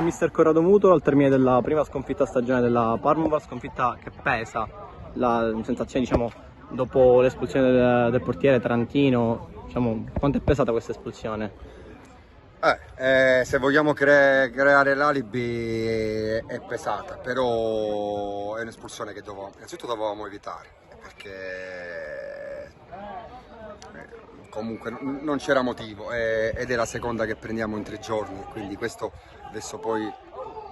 con mister Corrado Muto al termine della prima sconfitta a stagione della Parmaval, sconfitta che pesa, la sensazione diciamo dopo l'espulsione del portiere Tarantino, diciamo, quanto è pesata questa espulsione? Se vogliamo creare l'alibi è pesata, però è un'espulsione che innanzitutto dovevamo evitare, perché comunque non c'era motivo ed è la seconda che prendiamo in 3 giorni, quindi questo adesso poi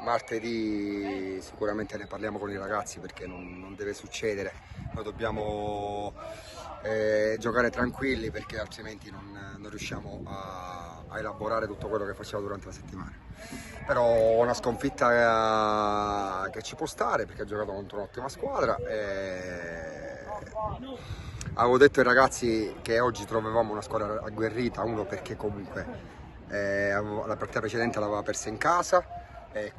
martedì sicuramente ne parliamo con i ragazzi perché non deve succedere, noi dobbiamo giocare tranquilli perché altrimenti non riusciamo a elaborare tutto quello che facciamo durante la settimana. Però una sconfitta che ci può stare perché ha giocato contro un'ottima squadra. Avevo detto ai ragazzi che oggi trovavamo una squadra agguerrita, uno perché comunque la partita precedente l'aveva persa in casa e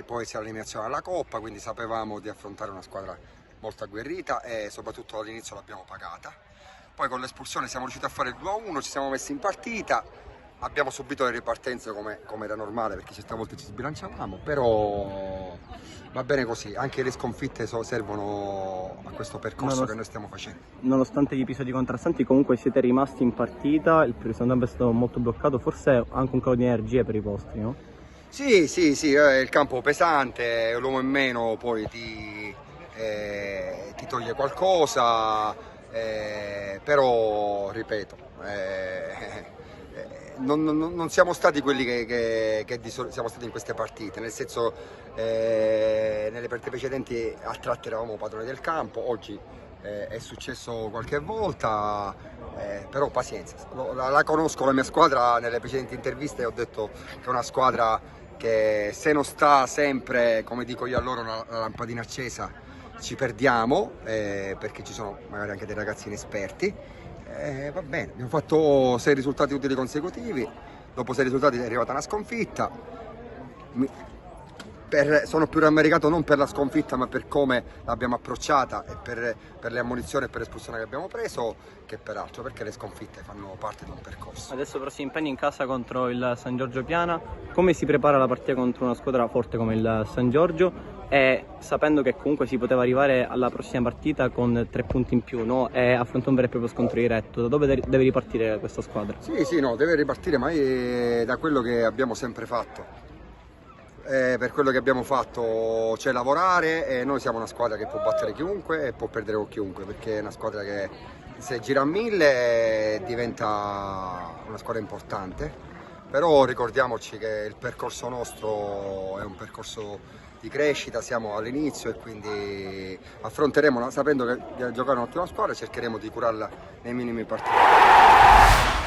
poi si era l'eliminazione alla Coppa, quindi sapevamo di affrontare una squadra molto agguerrita e soprattutto all'inizio l'abbiamo pagata. Poi con l'espulsione siamo riusciti a fare il 2-1, ci siamo messi in partita, abbiamo subito le ripartenze come era normale perché certe volte ci sbilanciavamo, però va bene così, anche le sconfitte servono a questo percorso che noi stiamo facendo. Nonostante gli episodi contrastanti comunque siete rimasti in partita, il primo tempo è stato molto bloccato, forse anche un calo di energie per i vostri, no? Sì, il campo pesante, l'uomo in meno poi ti toglie qualcosa, però ripeto, non siamo stati quelli che siamo stati in queste partite, nel senso nelle partite precedenti a tratti eravamo padroni del campo, oggi è successo qualche volta, però pazienza, la conosco la mia squadra, nelle precedenti interviste ho detto che è una squadra che se non sta sempre, come dico io a loro, la lampadina accesa ci perdiamo, perché ci sono magari anche dei ragazzi inesperti. Va bene, abbiamo fatto 6 risultati utili consecutivi, dopo 6 risultati è arrivata una sconfitta. Sono più rammaricato non per la sconfitta ma per come l'abbiamo approcciata e per le ammonizioni e per l'espulsione che abbiamo preso che per altro, perché le sconfitte fanno parte di un percorso. Adesso però si impegna in casa contro il San Giorgio Piana, come si prepara la partita contro una squadra forte come il San Giorgio e sapendo che comunque si poteva arrivare alla prossima partita con 3 punti in più, no? E affrontare un vero e proprio scontro diretto, da dove deve ripartire questa squadra? Sì, no, deve ripartire ma da quello che abbiamo sempre fatto. Per quello che abbiamo fatto c'è lavorare e noi siamo una squadra che può battere chiunque e può perdere con chiunque, perché è una squadra che se gira a 1000 diventa una squadra importante, però ricordiamoci che il percorso nostro è un percorso di crescita, siamo all'inizio e quindi affronteremo sapendo che giocare un'ottima squadra, cercheremo di curarla nei minimi particolari.